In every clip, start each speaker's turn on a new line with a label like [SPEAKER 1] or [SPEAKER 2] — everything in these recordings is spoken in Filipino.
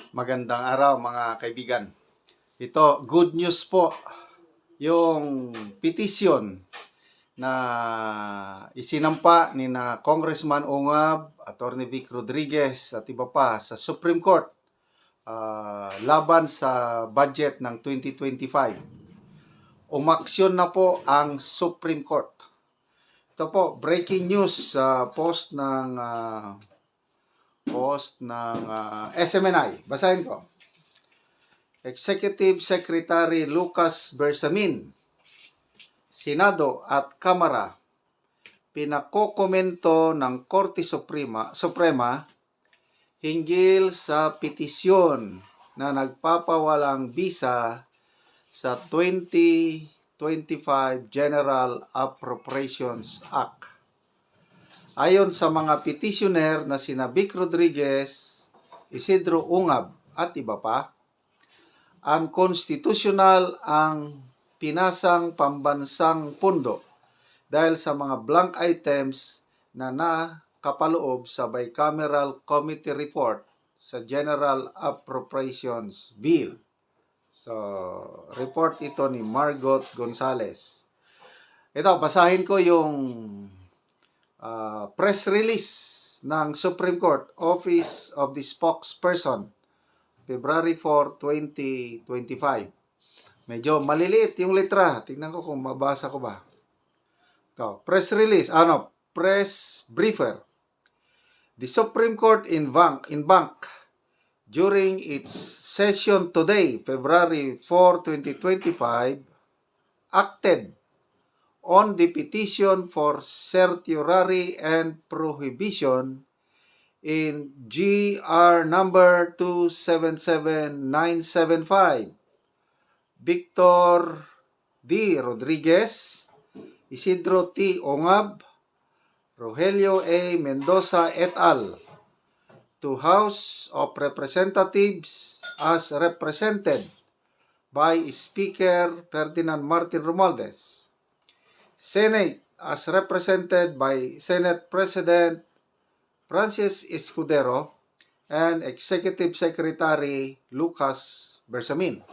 [SPEAKER 1] Magandang araw mga kaibigan. Ito, good news po. Yung petition na isinampa ni na Congressman Ongab, Attorney Vic Rodriguez at iba pa sa Supreme Court laban sa budget ng 2025. Umaksyon na po ang Supreme Court. Ito po, breaking news sa post ng SMNI. Basahin ko. Executive Secretary Lucas Bersamin, Senado at Kamara, pinakokomento ng Korte Suprema hinggil sa petisyon na nagpapawalang bisa sa 2025 General Appropriations Act. Ayon sa mga petitioner na sina Vic Rodriguez, Isidro Ongab at iba pa, unconstitutional ang pinasang pambansang pundo dahil sa mga blank items na nakapaloob sa bicameral committee report sa General Appropriations Bill. So, report ito ni Margot Gonzales. Ito, basahin ko yung press release ng Supreme Court, Office of the Spokesperson, February 4, 2025. Medyo maliliit yung letra. Tingnan ko kung mabasa ko ba. Ito, press release, press briefer. The Supreme Court in bank during its session today, February 4, 2025, acted on the petition for certiorari and prohibition in GR number 277975, Victor D. Rodriguez, Isidro T. Ongab, Rogelio A. Mendoza et al. To House of Representatives as represented by Speaker Ferdinand Martin Romualdez, Senate as represented by Senate President Francis Escudero and Executive Secretary Lucas Bersamin.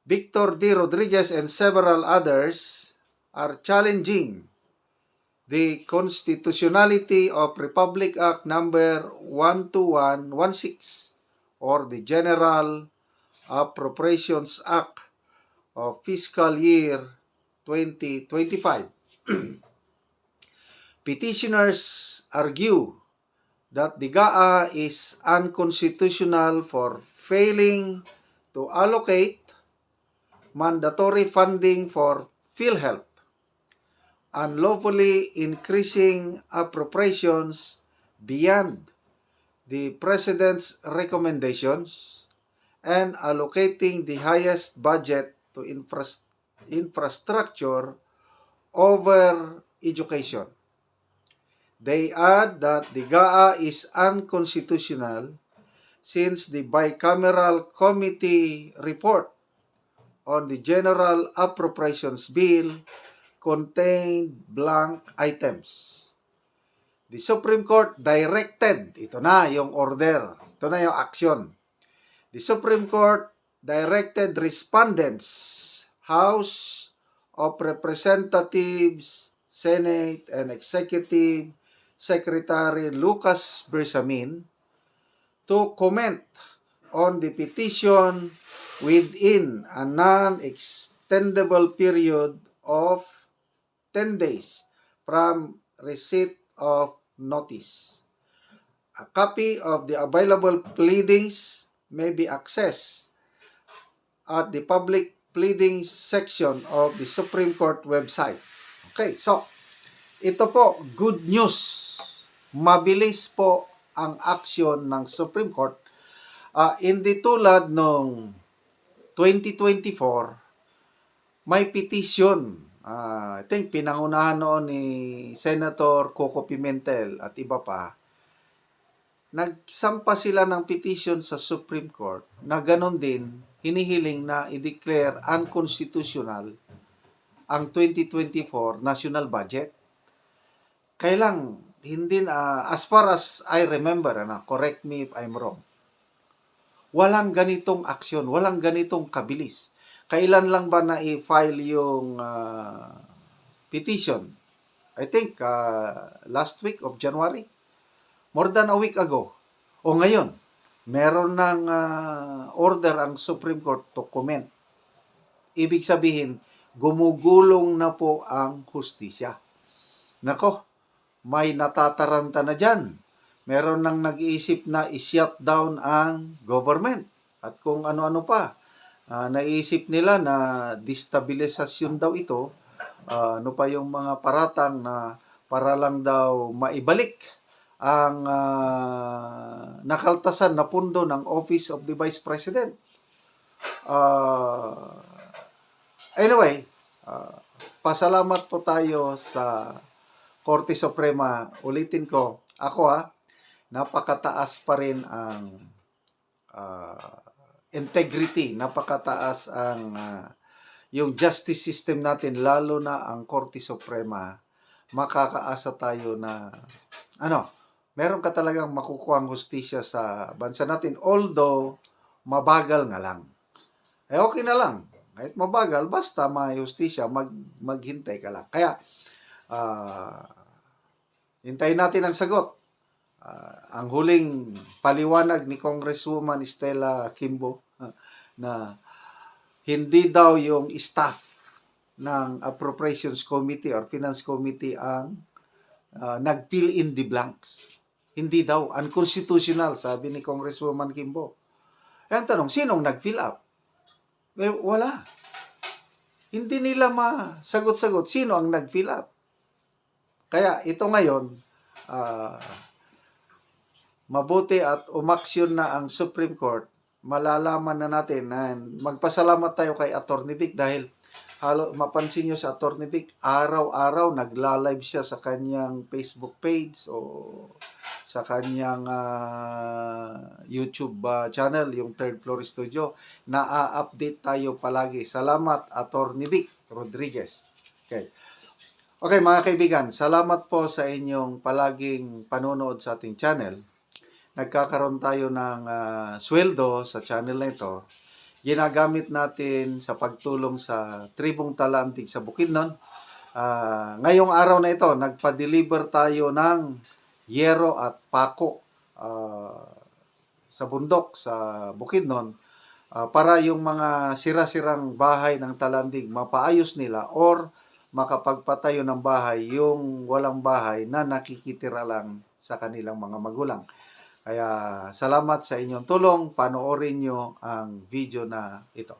[SPEAKER 1] Victor D. Rodriguez and several others are challenging the constitutionality of Republic Act number 12116 or the General Appropriations Act of Fiscal Year 2025. Petitioners argue that the GAA is unconstitutional for failing to allocate mandatory funding for PhilHealth, unlawfully increasing appropriations beyond the President's recommendations, and allocating the highest budget to infrastructure over education. They add that the GAA is unconstitutional since the bicameral committee report on the General Appropriations Bill contained blank items. The Supreme Court directed, ito na yung order, ito na yung action. The Supreme Court directed respondents, House of Representatives, Senate, and Executive Secretary Lucas Bersamin to comment on the petition within a non-extendable period of 10 days from receipt of notice. A copy of the available pleadings may be accessed at the public pleadings section of the Supreme Court website. Okay, so ito po, good news. Mabilis po ang aksyon ng Supreme Court. Hindi tulad nung 2024, may petition. I think pinangunahan noon ni Senator Coco Pimentel at iba pa. Nagsampa sila ng petition sa Supreme Court na ganon din, hinihiling na i-declare unconstitutional ang 2024 national budget. Kailang hindi as far as I remember, correct me if I'm wrong. walang ganitong aksyon, walang ganitong kabilis. Kailan lang ba na-file yung petition? I think last week of January. More than a week ago. O ngayon, meron ng order ang Supreme Court to comment. Ibig sabihin, gumugulong na po ang hustisya. Nako, may natataranta na dyan. Meron nang nag-iisip na i-shut down ang government. At kung ano-ano pa. Naisip nila na destabilisasyon daw ito. Ano pa yung mga paratang na para lang daw maibalik ang nakaltasan na pundo ng Office of the Vice President. Anyway, pasalamat po tayo sa Korte Suprema. Ulitin ko, ako napakataas pa rin ang integrity, napakataas ang yung justice system natin, lalo na ang Korte Suprema. Makakaasa tayo na meron ka talagang makukuha ang hustisya sa bansa natin, although mabagal nga lang. Okay na lang. Kahit mabagal, basta may hustisya, maghintay ka lang. Kaya, hintayin natin ang sagot. Ang huling paliwanag ni Congresswoman Stella Kimbo na hindi daw yung staff ng Appropriations Committee or Finance Committee ang nag-fill in the blanks. Hindi daw. Unconstitutional, sabi ni Congresswoman Kimbo. Ang tanong, sinong nag-fill up? Wala. Hindi nila masagot-sagot sino ang nag-fill up. Kaya ito ngayon, mabuti at umaksyon na ang Supreme Court, malalaman na natin na magpasalamat tayo kay Attorney Vic dahil mapansin nyo sa Attorney Vic, araw-araw nagla-live siya sa kanyang Facebook page o sa kanyang YouTube channel, yung Third Floor Studio. Na-update tayo palagi. Salamat, Attorney Vic Rodriguez. Okay, mga kaibigan, salamat po sa inyong palaging panonood sa ating channel. Nagkakaroon tayo ng sweldo sa channel na ito. Ginagamit natin sa pagtulong sa Tribong Talantig sa Bukidnon. Ngayong araw na ito, nagpa-deliver tayo ng yero at pako sa bundok sa Bukidnon para yung mga sira-sirang bahay ng Talandig mapaayos nila or makapagpatayo ng bahay yung walang bahay na nakikitira lang sa kanilang mga magulang. Kaya salamat sa inyong tulong. Panoorin nyo ang video na ito.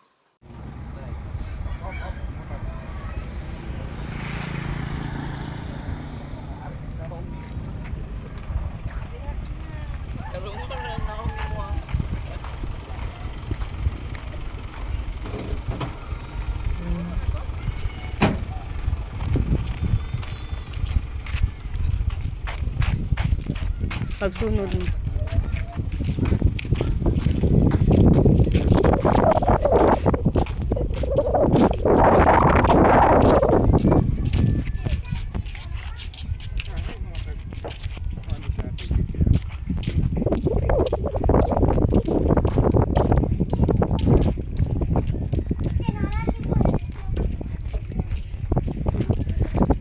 [SPEAKER 2] Pagsunod.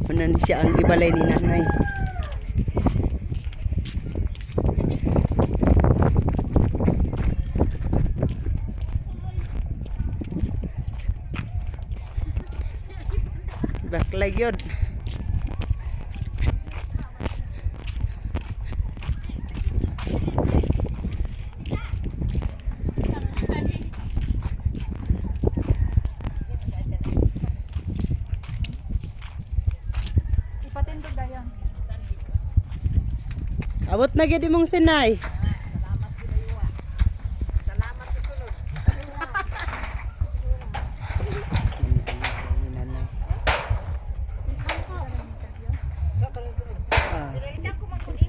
[SPEAKER 2] Manan siya ang ibalay ni nanay. Baklag yun.
[SPEAKER 3] Ipatindog dayon.
[SPEAKER 2] Abot na gyud imong sinay.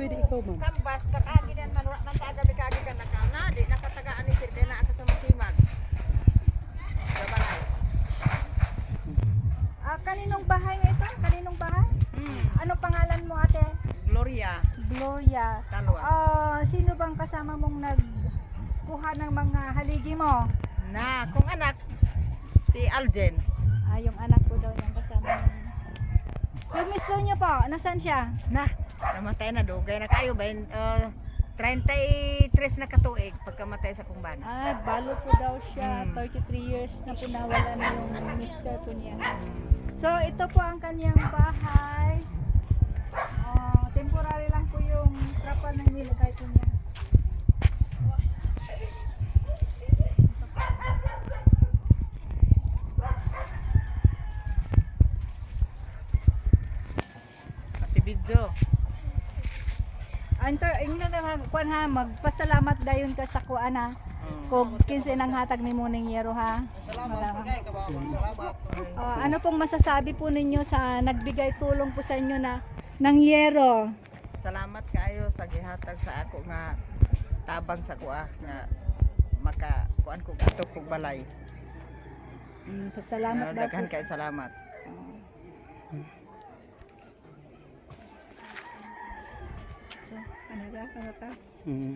[SPEAKER 2] Pwede ikaw, ma'am.
[SPEAKER 3] Kambas kakagi dan manura man sa adabi kagi kan nakana di nakatagaan ni sir na aka sa masimag. Gabalay. Kaninong bahay nga ito? Kaninong bahay? Ano pangalan mo, ate?
[SPEAKER 4] Gloria
[SPEAKER 3] Gloria.
[SPEAKER 4] Taluas.
[SPEAKER 3] Sino bang kasama mong nagkuha
[SPEAKER 4] ka ng mga haligi mo?
[SPEAKER 3] Na, kung anak, si Aljen.
[SPEAKER 4] Yung anak ko daw yung kasama niya. Yung mister niyo po, nasaan siya?
[SPEAKER 3] Na, namatay na dugay na kayo ba? 33 na katuig pagkamatay sa kumbana.
[SPEAKER 4] Balo po daw siya. 33 years na po nawala na yung mister po niya. So, ito po ang kanyang bahay. Temporary lang po yung trapal na nilagay po niya.
[SPEAKER 3] Ati Bidjo.
[SPEAKER 4] Kuan ha, magpasalamat dayon ka sa kuan ha. Kung kinsa nang hatag ni Muning Yero ha. Ano pong masasabi po ninyo sa nagbigay tulong po sa inyo na ng yero?
[SPEAKER 3] Salamat kaayo sa gihatag sa ako nga tabang sa kuha nga maka kuan ko ato kog balay.
[SPEAKER 4] Pasalamat daw po.
[SPEAKER 3] Daghan kay salamat.
[SPEAKER 4] So, ano ta?
[SPEAKER 1] Mm.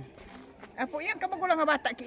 [SPEAKER 3] Apo yan ka magulang nga bata ki